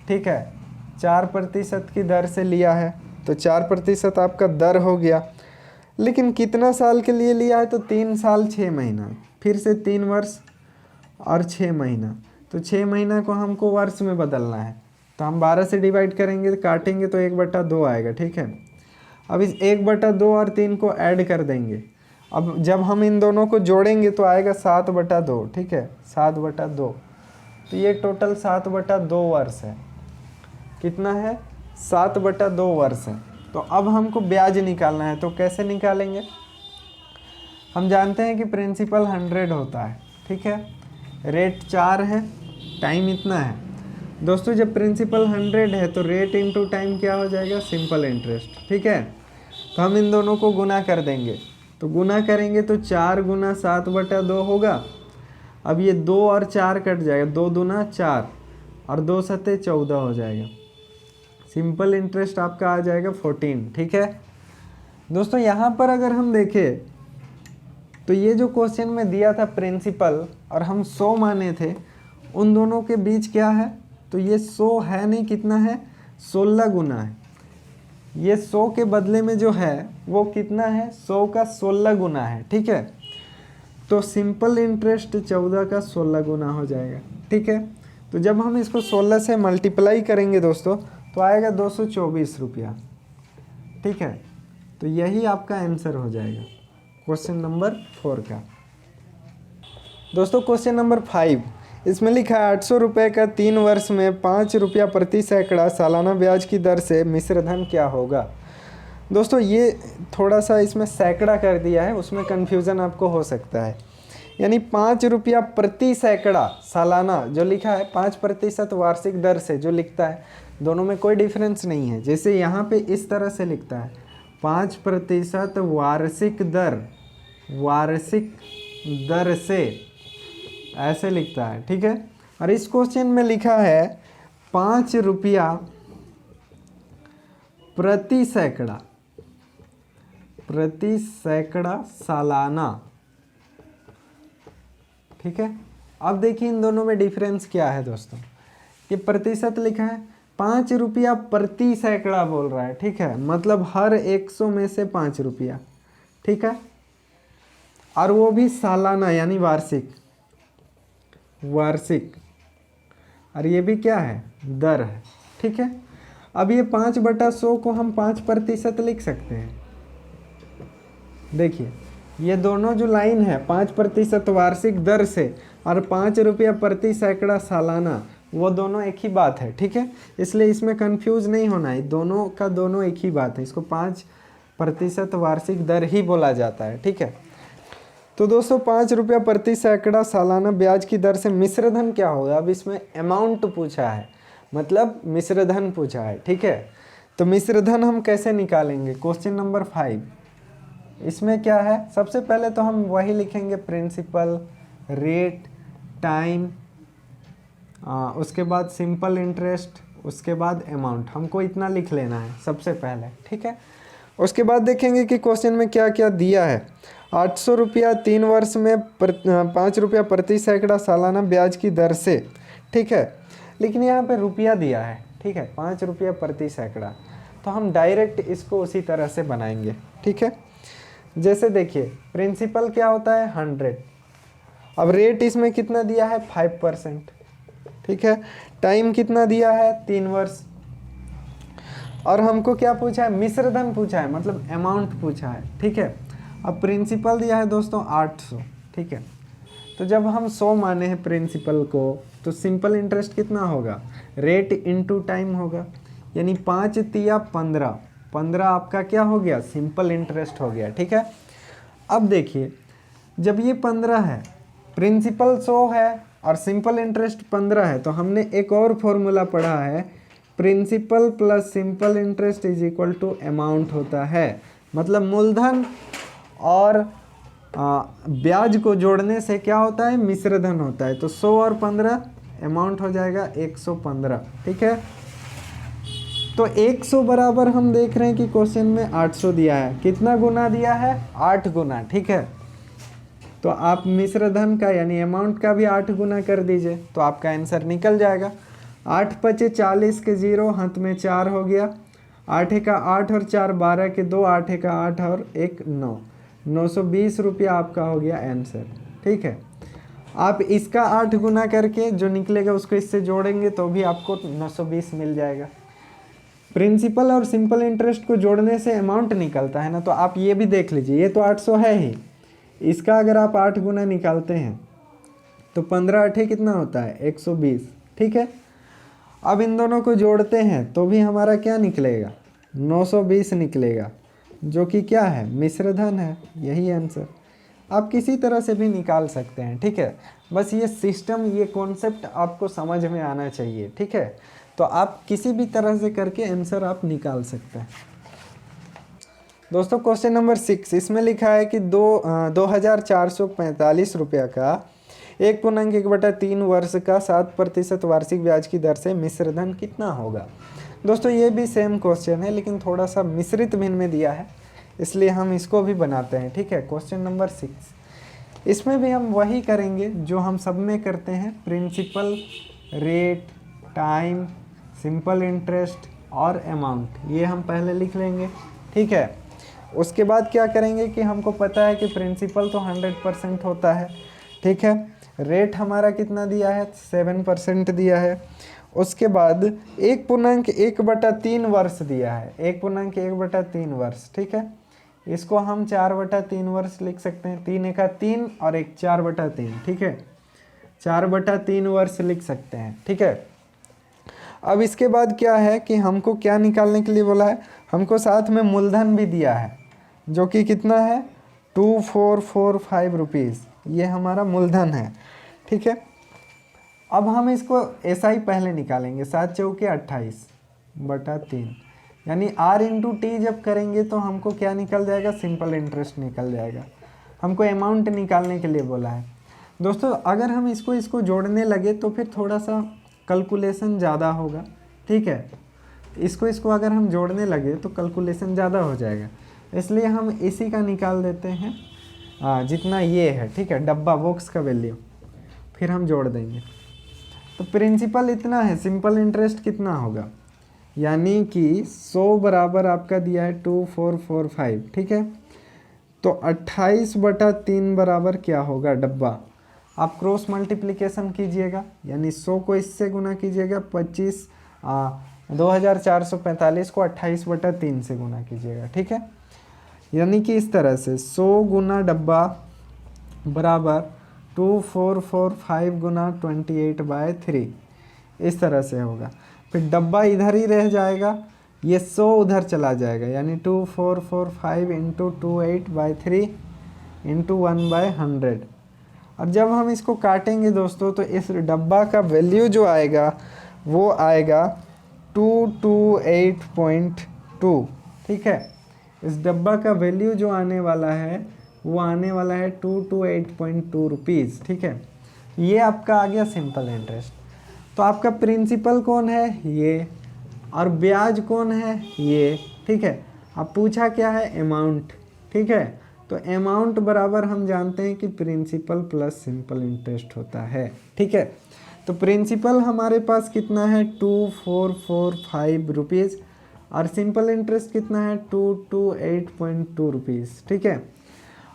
ठीक है, 4% की दर से लिया है तो 4% आपका दर हो गया। लेकिन कितना साल के लिए लिया है? तो 3 साल 6 महीना, फिर से 3 वर्ष और 6 महीना। तो 6 महीना को हमको वर्ष में बदलना है, तो हम 12 से डिवाइड करेंगे, काटेंगे तो 1/2 आएगा, ठीक है। अब इस 1/2 और 3 को ऐड कर देंगे। अब जब हम इन दोनों को जोड़ेंगे तो आएगा 7/2, ठीक है, 7/2। तो ये टोटल 7/2 वर्ष है। कितना है? 7/2 वर्ष है। तो अब हमको ब्याज निकालना है, तो कैसे निकालेंगे? हम जानते हैं कि प्रिंसिपल 100 होता है, ठीक है, रेट 4 है, टाइम इतना है। दोस्तों जब प्रिंसिपल 100 है तो रेट इंटू टाइम क्या हो जाएगा? सिंपल इंटरेस्ट, ठीक है। तो हम इन दोनों को गुना कर देंगे, तो गुना करेंगे तो 4 गुना 7/2 होगा। अब ये 2 और 4 कट जाएगा, 2 दूना 4 और 2 सत्ते 14 हो जाएगा। सिंपल इंटरेस्ट आपका आ जाएगा 14, ठीक है। दोस्तों यहाँ पर अगर हम देखें तो ये जो क्वेश्चन में दिया था प्रिंसिपल और हम 100 माने थे, उन दोनों के बीच क्या है? तो ये 100 है नहीं, कितना है? 16 गुना है। ये 100 के बदले में जो है वो कितना है? 100 का 16 गुना है, ठीक है। तो सिंपल इंटरेस्ट 14 का 16 गुना हो जाएगा, ठीक है। तो जब हम इसको 16 से मल्टीप्लाई करेंगे दोस्तों तो आएगा 224 रुपया, ठीक है। तो यही आपका आंसर हो जाएगा क्वेश्चन नंबर 4 का। दोस्तों क्वेश्चन नंबर 5, इसमें लिखा है 800 रुपये का 3 वर्ष में 5 रुपया प्रति सैकड़ा सालाना ब्याज की दर से मिश्र धन क्या होगा? दोस्तों ये थोड़ा सा इसमें सैकड़ा कर दिया है, उसमें कन्फ्यूज़न आपको हो सकता है। यानी 5 रुपया प्रति सैकड़ा सालाना जो लिखा है, 5% वार्षिक दर से जो लिखता है, दोनों में कोई डिफरेंस नहीं है। जैसे यहाँ पे इस तरह से लिखता है 5% वार्षिक दर से, ऐसे लिखता है, ठीक है। और इस क्वेश्चन में लिखा है 5 रुपया प्रति सैकड़ा सालाना, ठीक है। अब देखिए इन दोनों में डिफरेंस क्या है दोस्तों। ये प्रतिशत लिखा है, 5 रुपया प्रति सैकड़ा बोल रहा है, ठीक है, मतलब हर 100 में से 5 रुपया, ठीक है। और वो भी सालाना यानी वार्षिक, और ये भी क्या है? दर है, ठीक है। अब ये 5/100 को हम 5% लिख सकते हैं। देखिए ये दोनों जो लाइन है 5% वार्षिक दर से और 5 रुपया प्रति सैकड़ा सालाना, वो दोनों एक ही बात है, ठीक है। इसलिए इसमें कंफ्यूज नहीं होना है, दोनों का दोनों एक ही बात है। इसको 5% वार्षिक दर ही बोला जाता है, ठीक है। तो दोस्तों 5 रुपया प्रति सैकड़ा सालाना ब्याज की दर से मिश्र धन क्या होगा? अब इसमें अमाउंट पूछा है, मतलब मिश्र धन पूछा है, ठीक है। तो मिश्र धन हम कैसे निकालेंगे? क्वेश्चन नंबर 5, इसमें क्या है? सबसे पहले तो हम वही लिखेंगे, प्रिंसिपल, रेट, टाइम, उसके बाद सिंपल इंटरेस्ट, उसके बाद अमाउंट। हमको इतना लिख लेना है सबसे पहले, ठीक है। उसके बाद देखेंगे कि क्वेश्चन में क्या क्या दिया है। 800 रुपया 3 वर्ष में 5 रुपया प्रति सैकड़ा सालाना ब्याज की दर से, ठीक है। लेकिन यहाँ पे रुपया दिया है, ठीक है, 5 रुपया प्रति सैकड़ा, तो हम डायरेक्ट इसको उसी तरह से बनाएंगे, ठीक है। जैसे देखिए प्रिंसिपल क्या होता है? 100। अब रेट इसमें कितना दिया है? 5%, ठीक है। टाइम कितना दिया है? 3 वर्ष। और हमको क्या पूछा है? मिश्र धन पूछा है, मतलब अमाउंट पूछा है, ठीक है। अब प्रिंसिपल दिया है दोस्तों 800, ठीक है। तो जब हम 100 माने हैं प्रिंसिपल को, तो सिंपल इंटरेस्ट कितना होगा? रेट इंटू टाइम होगा, यानी 5 तिया 15, 15 आपका क्या हो गया? सिंपल इंटरेस्ट हो गया, ठीक है। अब देखिए जब ये 15 है, प्रिंसिपल 100 है और सिंपल इंटरेस्ट 15 है, तो हमने एक और फॉर्मूला पढ़ा है, principal plus simple interest is equal to amount होता है। मतलब मूलधन और ब्याज को जोड़ने से क्या होता है? मिश्र धन होता है। तो 100 और 15 अमाउंट हो जाएगा 115, ठीक है। तो 100 बराबर हम देख रहे हैं कि क्वेश्चन में 800 दिया है। कितना गुना दिया है? 8 गुना। ठीक है, तो आप मिश्र धन का यानी अमाउंट का भी 8 गुना कर दीजिए तो आपका आंसर निकल जाएगा। 8 पचे 40 के 0, हाथ में 4 हो गया। 8 का 8 और 4 12 के 2, 8 का 8 और 1 9, 920 रुपया आपका हो गया आंसर। ठीक है, आप इसका 8 गुना करके जो निकलेगा उसको इससे जोड़ेंगे तो भी आपको 920 मिल जाएगा। प्रिंसिपल और सिंपल इंटरेस्ट को जोड़ने से अमाउंट निकलता है ना, तो आप ये भी देख लीजिए, ये तो 800 है ही, इसका अगर आप 8 गुना निकालते हैं तो 15 8 कितना होता है? 120। ठीक है, अब इन दोनों को जोड़ते हैं तो भी हमारा क्या निकलेगा? 920 निकलेगा, जो कि क्या है? मिश्र धन है। यही आंसर आप किसी तरह से भी निकाल सकते हैं। ठीक है, बस ये सिस्टम, ये कॉन्सेप्ट आपको समझ में आना चाहिए। ठीक है, तो आप किसी भी तरह से करके आंसर आप निकाल सकते हैं। दोस्तों क्वेश्चन नंबर 6, इसमें लिखा है कि 2445 रुपया का 1.1/3 वर्ष का 7% वार्षिक ब्याज की दर से मिश्र धन कितना होगा। दोस्तों ये भी सेम क्वेश्चन है लेकिन थोड़ा सा मिश्रित भिन्न में दिया है, इसलिए हम इसको भी बनाते हैं। ठीक है, क्वेश्चन नंबर 6, इसमें भी हम वही करेंगे जो हम सब में करते हैं, principal, rate, time, simple interest और अमाउंट, ये हम पहले लिख लेंगे। ठीक है, उसके बाद क्या करेंगे कि हमको पता है कि प्रिंसिपल तो 100% होता है। ठीक है, रेट हमारा कितना दिया है? 7% दिया है। उसके बाद 1.1/3 वर्ष दिया है, 1.1/3 वर्ष। ठीक है, इसको हम 4/3 वर्ष लिख सकते हैं, 3 एका 3 और 1 4/3। ठीक है, 4/3 वर्ष लिख सकते हैं। ठीक है, अब इसके बाद क्या है कि हमको क्या निकालने के लिए बोला है? हमको साथ में मूलधन भी दिया है, जो कि कितना है? 2445 रुपीज़, ये हमारा मूलधन है। ठीक है, अब हम इसको SI पहले निकालेंगे, 7 चौके 28/3, यानी R इंटू टी जब करेंगे तो हमको क्या निकल जाएगा? सिंपल इंटरेस्ट निकल जाएगा। हमको अमाउंट निकालने के लिए बोला है। दोस्तों अगर हम इसको जोड़ने लगे तो फिर थोड़ा सा कैलकुलेशन ज़्यादा होगा। ठीक है, इसको अगर हम जोड़ने लगे तो कैलकुलेशन ज़्यादा हो जाएगा, इसलिए हम इसी का निकाल देते हैं जितना ये है। ठीक है, डब्बा बॉक्स का वैल्यू, फिर हम जोड़ देंगे। तो प्रिंसिपल इतना है, सिंपल इंटरेस्ट कितना होगा? यानी कि 100 बराबर आपका दिया है 2445। ठीक है, तो 28/3 बराबर क्या होगा? डब्बा। आप क्रॉस मल्टीप्लिकेशन कीजिएगा, यानी 100 को इससे गुना कीजिएगा, 2445 को 28/3 से गुना कीजिएगा। ठीक है, यानी कि इस तरह से 100 गुना डब्बा बराबर 2445 गुना 28/3, इस तरह से होगा। फिर डब्बा इधर ही रह जाएगा, ये 100 उधर चला जाएगा, यानी 2445 इंटू 28/3 इंटू 1/100। और जब हम इसको काटेंगे दोस्तों तो इस डब्बा का वैल्यू जो आएगा वो आएगा 228.2। ठीक है, इस डब्बा का वैल्यू जो आने वाला है वो आने वाला है 228.2 रुपीज़। ठीक है, ये आपका आ गया सिंपल इंटरेस्ट। तो आपका प्रिंसिपल कौन है? ये। और ब्याज कौन है? ये। ठीक है, अब पूछा क्या है? अमाउंट। ठीक है, तो अमाउंट बराबर हम जानते हैं कि प्रिंसिपल प्लस सिंपल इंटरेस्ट होता है। ठीक है, तो प्रिंसिपल हमारे पास कितना है? 2445 रुपीज़, और सिंपल इंटरेस्ट कितना है? 228.2 रुपीज़। ठीक है,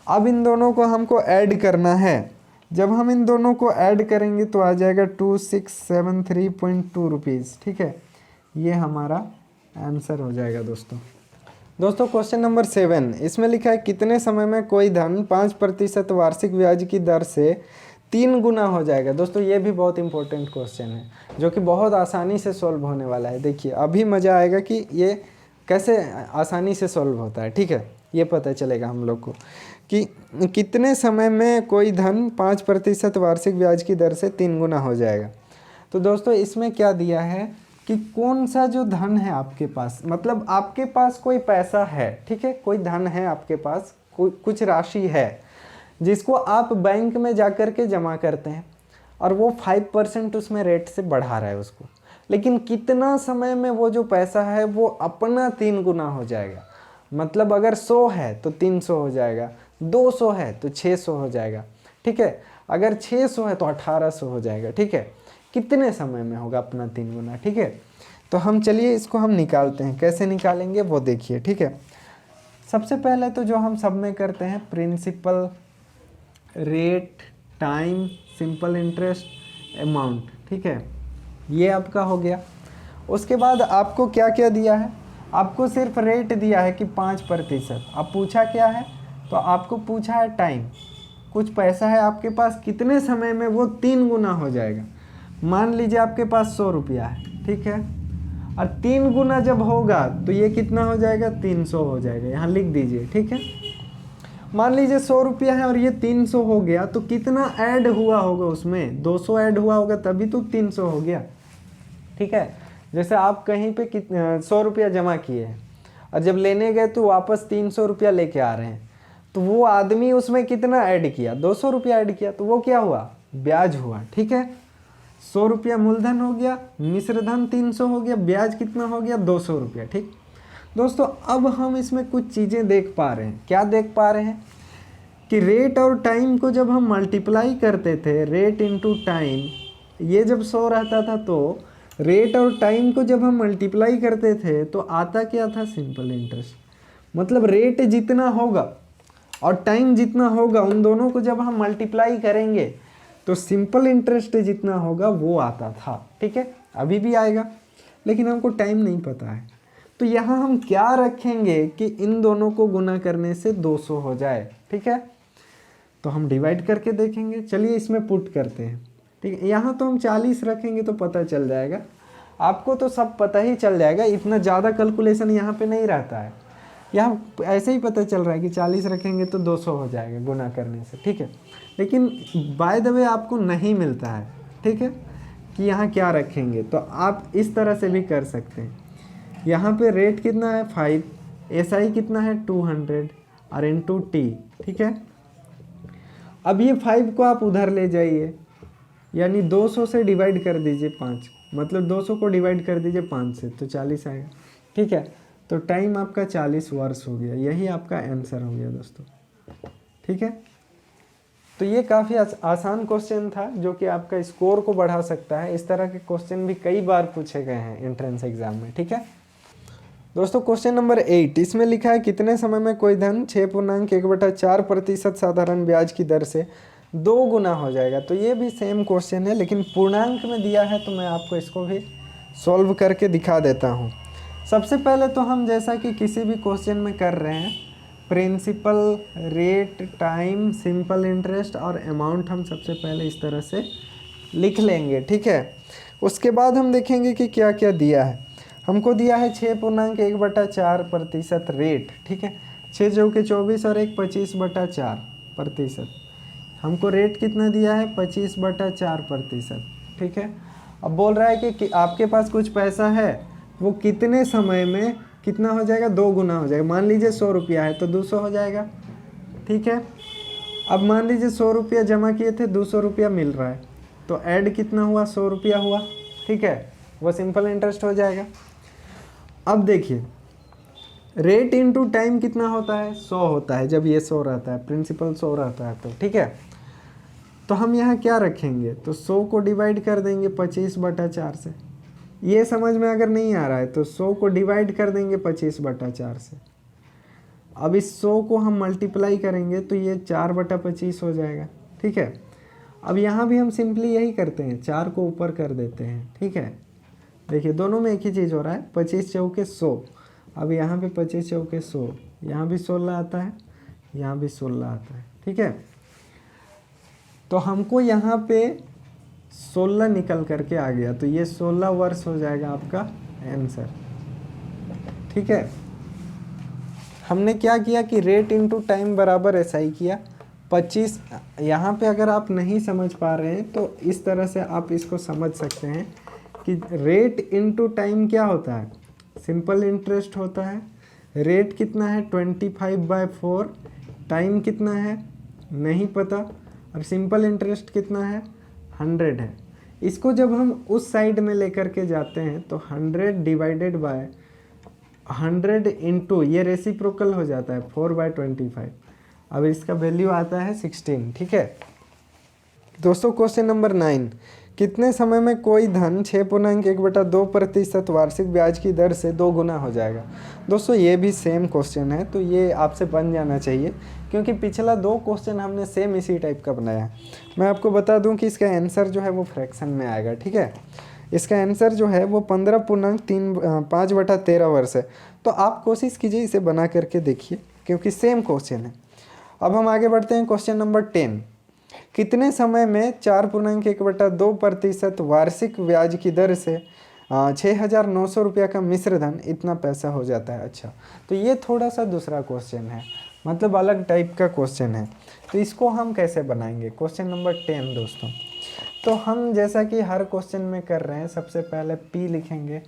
अब इन दोनों को हमको ऐड करना है। जब हम इन दोनों को ऐड करेंगे तो आ जाएगा 2673.2 रुपीज़। ठीक है, ये हमारा आंसर हो जाएगा दोस्तों क्वेश्चन नंबर 7, इसमें लिखा है कितने समय में कोई धन 5% वार्षिक ब्याज की दर से 3 गुना हो जाएगा। दोस्तों ये भी बहुत इंपॉर्टेंट क्वेश्चन है, जो कि बहुत आसानी से सॉल्व होने वाला है। देखिए अभी मज़ा आएगा कि ये कैसे आसानी से सॉल्व होता है। ठीक है, ये पता चलेगा हम लोग को कि कितने समय में कोई धन 5% वार्षिक ब्याज की दर से 3 गुना हो जाएगा। तो दोस्तों इसमें क्या दिया है कि कौन सा जो धन है आपके पास, मतलब आपके पास कोई पैसा है। ठीक है, कोई धन है आपके पास, कुछ राशि है जिसको आप बैंक में जा कर के जमा करते हैं और वो 5% उसमें रेट से बढ़ा रहा है उसको। लेकिन कितना समय में वो जो पैसा है वो अपना 3 गुना हो जाएगा। मतलब अगर 100 है तो 300 हो जाएगा, 200 है तो 600 हो जाएगा, ठीक है। अगर 600 है तो 1800 हो जाएगा, ठीक है। कितने समय में होगा अपना 3 गुना, ठीक है। तो हम चलिए इसको हम निकालते हैं, कैसे निकालेंगे वो देखिए, ठीक है। सबसे पहले तो जो हम सब में करते हैं principal, rate, time, simple interest, amount, ठीक है, ये आपका हो गया। उसके बाद आपको क्या क्या दिया है, आपको सिर्फ रेट दिया है कि 5%। अब पूछा क्या है, तो आपको पूछा है टाइम, कुछ पैसा है आपके पास, कितने समय में वो 3 गुना हो जाएगा। मान लीजिए आपके पास 100 रुपया है, ठीक है, और 3 गुना जब होगा तो ये कितना हो जाएगा, 300 हो जाएगा, यहाँ लिख दीजिए, ठीक है। मान लीजिए 100 रुपया है और ये 300 हो गया, तो कितना ऐड हुआ होगा उसमें, 200 ऐड हुआ होगा तभी तो 300 हो गया, ठीक है। जैसे आप कहीं पे 100 रुपया जमा किए हैं और जब लेने गए तो वापस 300 रुपया लेके आ रहे हैं, तो वो आदमी उसमें कितना ऐड किया, 200 रुपया ऐड किया, तो वो क्या हुआ, ब्याज हुआ, ठीक है। 100 रुपया मूलधन हो गया, मिश्र धन 300 हो गया, ब्याज कितना हो गया, 200 रुपया, ठीक। दोस्तों अब हम इसमें कुछ चीज़ें देख पा रहे हैं, क्या देख पा रहे हैं कि रेट और टाइम को जब हम मल्टीप्लाई करते थे, रेट इंटू टाइम, ये जब 100 रहता था तो रेट और टाइम को जब हम मल्टीप्लाई करते थे तो आता क्या था, सिंपल इंटरेस्ट। मतलब रेट जितना होगा और टाइम जितना होगा उन दोनों को जब हम मल्टीप्लाई करेंगे तो सिंपल इंटरेस्ट जितना होगा वो आता था, ठीक है। अभी भी आएगा, लेकिन हमको टाइम नहीं पता है, तो यहाँ हम क्या रखेंगे कि इन दोनों को गुना करने से 200 हो जाए, ठीक है। तो हम डिवाइड करके देखेंगे, चलिए इसमें पुट करते हैं, ठीक है। यहाँ तो हम 40 रखेंगे तो पता चल जाएगा, आपको तो सब पता ही चल जाएगा, इतना ज़्यादा कैलकुलेशन यहाँ पे नहीं रहता है, यहाँ ऐसे ही पता चल रहा है कि 40 रखेंगे तो 200 हो जाएगा गुना करने से, ठीक है। लेकिन बाय द वे आपको नहीं मिलता है, ठीक है, कि यहाँ क्या रखेंगे, तो आप इस तरह से भी कर सकते हैं। यहाँ पे रेट कितना है 5, SI कितना है 200 और इंटू टी, ठीक है। अब ये 5 को आप उधर ले जाइए, यानी 200 से डिवाइड कर दीजिए 5, मतलब 200 को डिवाइड कर दीजिए 5 से तो 40 आएगा, ठीक है। तो टाइम आपका 40 वर्ष हो गया, यही आपका आंसर हो गया दोस्तों, ठीक है। तो ये काफ़ी आसान क्वेश्चन था जो कि आपका स्कोर को बढ़ा सकता है। इस तरह के क्वेश्चन भी कई बार पूछे गए हैं एंट्रेंस एग्जाम में, ठीक है दोस्तों। क्वेश्चन नंबर 8, इसमें लिखा है कितने समय में कोई धन 6.1/4% साधारण ब्याज की दर से 2 गुना हो जाएगा। तो ये भी सेम क्वेश्चन है लेकिन पूर्णांक में दिया है, तो मैं आपको इसको भी सॉल्व करके दिखा देता हूँ। सबसे पहले तो हम जैसा कि किसी भी क्वेश्चन में कर रहे हैं, principal, rate, time, simple interest और अमाउंट हम सबसे पहले इस तरह से लिख लेंगे, ठीक है। उसके बाद हम देखेंगे कि क्या क्या दिया है। हमको दिया है 6.1/4% रेट, ठीक है, 6 चौके 24 और 1 25/4%। हमको रेट कितना दिया है 25/4%, ठीक है। अब बोल रहा है कि आपके पास कुछ पैसा है, वो कितने समय में कितना हो जाएगा, 2 गुना हो जाएगा। मान लीजिए 100 रुपया है तो 200 हो जाएगा, ठीक है। अब मान लीजिए 100 रुपया जमा किए थे, 200 रुपया मिल रहा है, तो ऐड कितना हुआ, 100 रुपया हुआ, ठीक है, वो सिंपल इंटरेस्ट हो जाएगा। अब देखिए रेट इंटू टाइम कितना होता है, 100 होता है जब ये 100 रहता है, प्रिंसिपल 100 रहता है तो, ठीक है। तो हम यहाँ क्या रखेंगे, तो 100 को डिवाइड कर देंगे 25/4 से। ये समझ में अगर नहीं आ रहा है तो 100 को डिवाइड कर देंगे 25/4 से। अब इस 100 को हम मल्टीप्लाई करेंगे तो ये 4/25 हो जाएगा, ठीक है। अब यहाँ भी हम सिंपली यही करते हैं, 4 को ऊपर कर देते हैं, ठीक है। देखिए दोनों में एक ही चीज़ हो रहा है, 25 चौके 100। अब यहाँ पे 25 चौके 100, यहाँ भी 16 आता है, यहाँ भी 16 आता है, ठीक है। तो हमको यहाँ पे 16 निकल करके आ गया, तो ये 16 वर्ष हो जाएगा आपका आंसर, ठीक है। हमने क्या किया कि रेट इंटू टाइम बराबर ऐसा ही किया 25। यहाँ पे अगर आप नहीं समझ पा रहे हैं तो इस तरह से आप इसको समझ सकते हैं कि रेट इंटू टाइम क्या होता है, सिंपल इंटरेस्ट होता है। रेट कितना है 25/4, टाइम कितना है नहीं पता, और सिंपल इंटरेस्ट कितना है 100 है। इसको जब हम उस साइड में लेकर के जाते हैं तो 100 डिवाइडेड बाय 100 इंटू ये रेसिप्रोकल हो जाता है 4/25। अब इसका वैल्यू आता है 16। ठीक है दोस्तों, क्वेश्चन नंबर 9, कितने समय में कोई धन 6.1/2% वार्षिक ब्याज की दर से 2 गुना हो जाएगा। दोस्तों ये भी सेम क्वेश्चन है, तो ये आपसे बन जाना चाहिए क्योंकि पिछला 2 क्वेश्चन हमने सेम इसी टाइप का बनाया है। मैं आपको बता दूं कि इसका आंसर जो है वो फ्रैक्शन में आएगा। ठीक है, इसका आंसर जो है वो 15.5/13 वर्ष है। तो आप कोशिश कीजिए इसे बना करके देखिए क्योंकि सेम क्वेश्चन है। अब हम आगे बढ़ते हैं क्वेश्चन नंबर 10, कितने समय में 4.1/2% वार्षिक ब्याज की दर से 6,900 रुपया का मिश्र धन इतना पैसा हो जाता है। अच्छा, तो ये थोड़ा सा दूसरा क्वेश्चन है, मतलब अलग टाइप का क्वेश्चन है। तो इसको हम कैसे बनाएंगे, क्वेश्चन नंबर 10 दोस्तों। तो हम जैसा कि हर क्वेश्चन में कर रहे हैं, सबसे पहले P लिखेंगे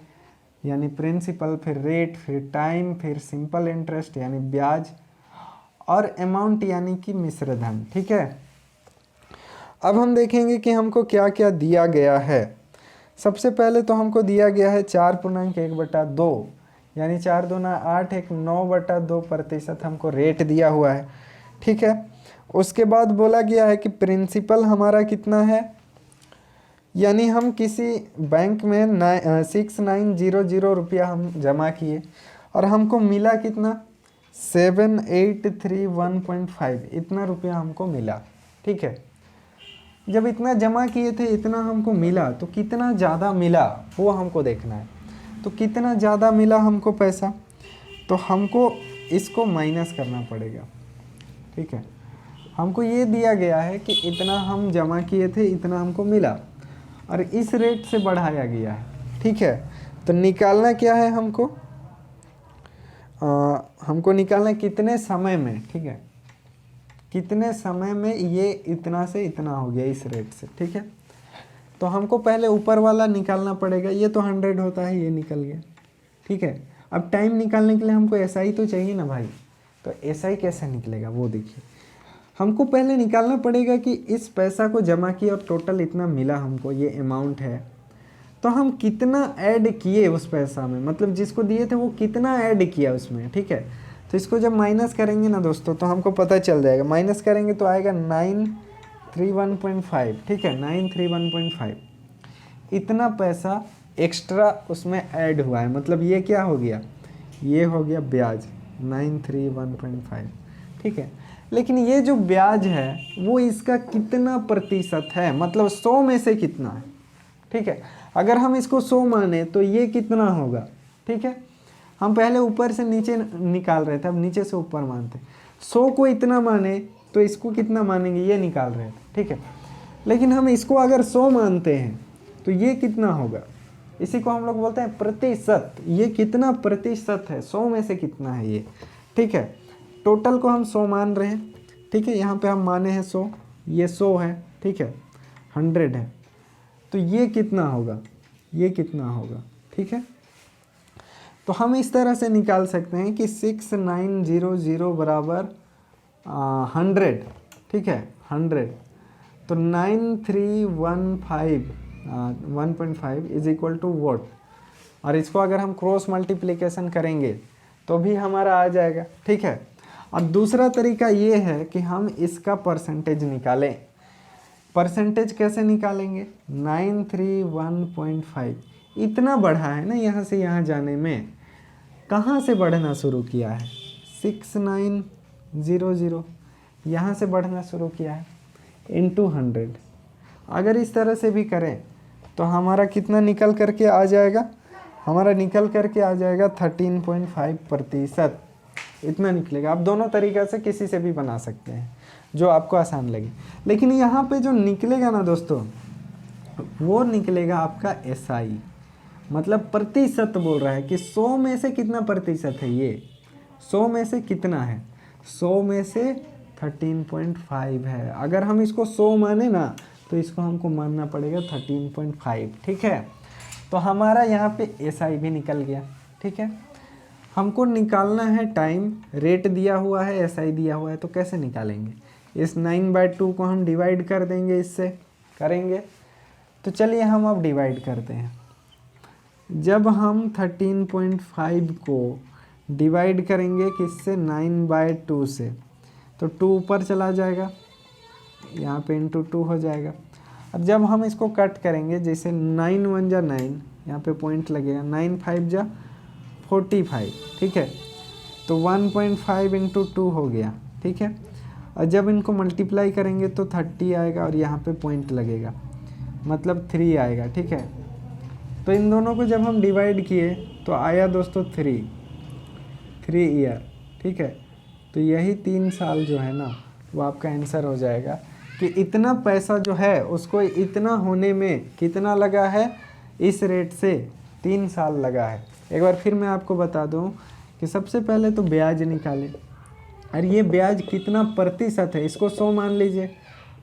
यानी प्रिंसिपल, फिर रेट, फिर टाइम, फिर सिंपल इंटरेस्ट यानी ब्याज, और अमाउंट यानी कि मिश्र धन। ठीक है, अब हम देखेंगे कि हमको क्या क्या दिया गया है। सबसे पहले तो हमको दिया गया है 4.1/2 यानी 4 दूना 8, एक 9/2% हमको रेट दिया हुआ है। ठीक है, उसके बाद बोला गया है कि प्रिंसिपल हमारा कितना है, यानी हम किसी बैंक में 6900 रुपया हम जमा किए और हमको मिला कितना 7831.5, इतना रुपया हमको मिला। ठीक है, जब इतना जमा किए थे इतना हमको मिला, तो कितना ज़्यादा मिला वो हमको देखना है। तो कितना ज़्यादा मिला हमको पैसा, तो हमको इसको माइनस करना पड़ेगा। ठीक है, हमको ये दिया गया है कि इतना हम जमा किए थे, इतना हमको मिला और इस रेट से बढ़ाया गया है। ठीक है, तो निकालना क्या है हमको, हमको निकालना कितने समय में। ठीक है, कितने समय में ये इतना से इतना हो गया इस रेट से। ठीक है, तो हमको पहले ऊपर वाला निकालना पड़ेगा, ये तो 100 होता है, ये निकल गया। ठीक है, अब टाइम निकालने के लिए हमको SI तो चाहिए ना भाई, तो SI कैसे निकलेगा वो देखिए। हमको पहले निकालना पड़ेगा कि इस पैसा को जमा किया और टोटल इतना मिला हमको, ये अमाउंट है, तो हम कितना ऐड किए उस पैसा में, मतलब जिसको दिए थे वो कितना ऐड किया उसमें। ठीक है, तो इसको जब माइनस करेंगे ना दोस्तों तो हमको पता चल जाएगा। माइनस करेंगे तो आएगा 931.5। ठीक है, 931.5 इतना पैसा एक्स्ट्रा उसमें ऐड हुआ है, मतलब ये क्या हो गया, ये हो गया ब्याज 931.5। ठीक है, लेकिन ये जो ब्याज है वो इसका कितना प्रतिशत है, मतलब 100 में से कितना है। ठीक है, अगर हम इसको 100 माने तो ये कितना होगा। ठीक है, हम पहले ऊपर से नीचे निकाल रहे थे, अब नीचे से ऊपर मानते। 100 को इतना माने तो इसको कितना मानेंगे, ये निकाल रहे थे। ठीक है, लेकिन हम इसको अगर 100 मानते हैं तो ये कितना होगा, इसी को हम लोग बोलते हैं प्रतिशत। ये कितना प्रतिशत है, 100 में से कितना है ये। ठीक है, टोटल को हम 100 मान रहे हैं। ठीक है, यहाँ पे हम माने हैं 100, ये 100 है। ठीक है, 100 है, तो ये कितना होगा, ये कितना होगा। ठीक है, तो हम इस तरह से निकाल सकते हैं कि 6900 बराबर 100। ठीक है, 100, तो 9315 इज इक्वल टू वॉट, और इसको अगर हम क्रॉस मल्टीप्लिकेशन करेंगे तो भी हमारा आ जाएगा। ठीक है, और दूसरा तरीका ये है कि हम इसका परसेंटेज निकालें। परसेंटेज कैसे निकालेंगे, 931.5 इतना बढ़ा है ना यहाँ से यहाँ जाने में, कहाँ से बढ़ना शुरू किया है, 6900 यहाँ से बढ़ना शुरू किया है इंटू 100। अगर इस तरह से भी करें तो हमारा कितना निकल करके आ जाएगा, हमारा निकल करके आ जाएगा 13.5%, इतना निकलेगा। आप दोनों तरीक़ा से किसी से भी बना सकते हैं जो आपको आसान लगे, लेकिन यहाँ पे जो निकलेगा ना दोस्तों वो निकलेगा आपका SI, मतलब प्रतिशत बोल रहा है कि 100 में से कितना प्रतिशत है, ये 100 में से कितना है, 100 में से 13.5 है। अगर हम इसको 100 माने ना तो इसको हमको मानना पड़ेगा 13.5। ठीक है, तो हमारा यहाँ पे SI भी निकल गया। ठीक है, हमको निकालना है टाइम, रेट दिया हुआ है, SI दिया हुआ है, तो कैसे निकालेंगे, इस 9/2 को हम डिवाइड कर देंगे, इससे करेंगे तो तो चलिए हम अब डिवाइड करते हैं। जब हम 13.5 को डिवाइड करेंगे किससे, 9/2 से, तो 2 ऊपर चला जाएगा, यहाँ पे इंटू 2 हो जाएगा। अब जब हम इसको कट करेंगे, जैसे 9 1 जा 9, यहाँ पे पॉइंट लगेगा, 9 5 जा 45, ठीक है, तो 1.5 इंटू 2 हो गया, ठीक है। और जब इनको मल्टीप्लाई करेंगे तो 30 आएगा और यहाँ पे पॉइंट लगेगा, मतलब 3 आएगा, ठीक है। तो इन दोनों को जब हम डिवाइड किए तो आया दोस्तों 3 ईयर, ठीक है। तो यही 3 साल जो है ना, वो आपका आंसर हो जाएगा कि इतना पैसा जो है उसको इतना होने में कितना लगा है, इस रेट से 3 साल लगा है। एक बार फिर मैं आपको बता दूं कि सबसे पहले तो ब्याज निकालें, और ये ब्याज कितना प्रतिशत है, इसको 100 मान लीजिए,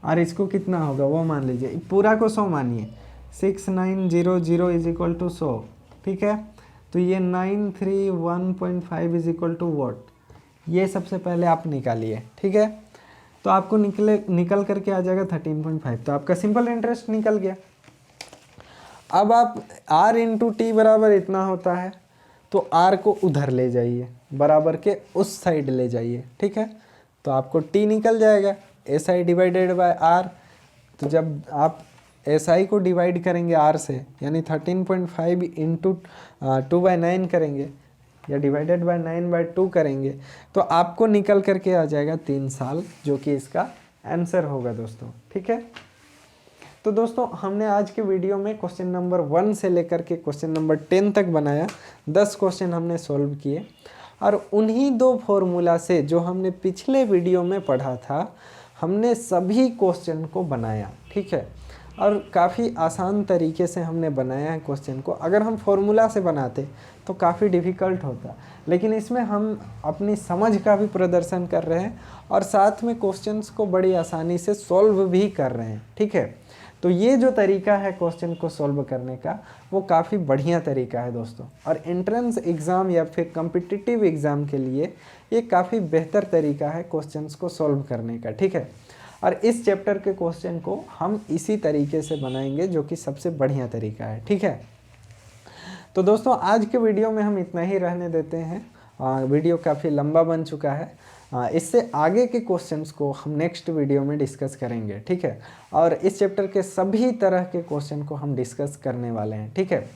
और इसको कितना होगा वो मान लीजिए, पूरा को 100 मानिए, 6900 इज इक्वल टू 100, ठीक है। तो ये 931.5 इज इक्वल टू वॉट, ये सबसे पहले आप निकालिए, ठीक है। तो आपको निकल करके आ जाएगा 13.5, तो आपका सिंपल इंटरेस्ट निकल गया। अब आप r इंटू टी बराबर इतना होता है, तो r को उधर ले जाइए, बराबर के उस साइड ले जाइए, ठीक है। तो आपको t निकल जाएगा, SI डिवाइडेड बाय r। तो जब आप SI को डिवाइड करेंगे r से, यानी 13.5 इंटू 2/9 करेंगे, या डिवाइडेड बाय 9/2 करेंगे, तो आपको निकल करके आ जाएगा 3 साल, जो कि इसका आंसर होगा दोस्तों, ठीक है। तो दोस्तों हमने आज के वीडियो में क्वेश्चन नंबर 1 से लेकर के क्वेश्चन नंबर 10 तक बनाया, 10 क्वेश्चन हमने सॉल्व किए, और उन्हीं 2 फॉर्मूला से जो हमने पिछले वीडियो में पढ़ा था, हमने सभी क्वेश्चन को बनाया, ठीक है। और काफ़ी आसान तरीके से हमने बनाया है क्वेश्चन को। अगर हम फॉर्मूला से बनाते तो काफ़ी डिफ़िकल्ट होता, लेकिन इसमें हम अपनी समझ का भी प्रदर्शन कर रहे हैं और साथ में क्वेश्चंस को बड़ी आसानी से सॉल्व भी कर रहे हैं, ठीक है। तो ये जो तरीका है क्वेश्चन को सॉल्व करने का, वो काफ़ी बढ़िया तरीका है दोस्तों, और एंट्रेंस एग्ज़ाम या फिर कॉम्पिटिटिव एग्ज़ाम के लिए ये काफ़ी बेहतर तरीका है क्वेश्चंस को सॉल्व करने का, ठीक है। और इस चैप्टर के क्वेश्चन को हम इसी तरीके से बनाएंगे, जो कि सबसे बढ़िया तरीका है, ठीक है। तो दोस्तों आज के वीडियो में हम इतना ही रहने देते हैं, वीडियो काफ़ी लंबा बन चुका है। इससे आगे के क्वेश्चंस को हम नेक्स्ट वीडियो में डिस्कस करेंगे, ठीक है। और इस चैप्टर के सभी तरह के क्वेश्चन को हम डिस्कस करने वाले हैं, ठीक है।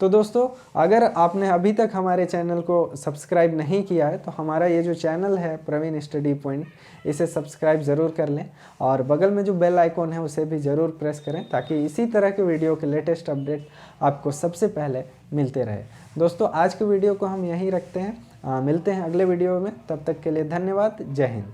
तो दोस्तों अगर आपने अभी तक हमारे चैनल को सब्सक्राइब नहीं किया है, तो हमारा ये जो चैनल है प्रवीण स्टडी पॉइंट, इसे सब्सक्राइब ज़रूर कर लें, और बगल में जो बेल आइकॉन है उसे भी ज़रूर प्रेस करें, ताकि इसी तरह के वीडियो के लेटेस्ट अपडेट आपको सबसे पहले मिलते रहे। दोस्तों आज के वीडियो को हम यहीं रखते हैं, मिलते हैं अगले वीडियो में, तब तक के लिए धन्यवाद, जय हिंद।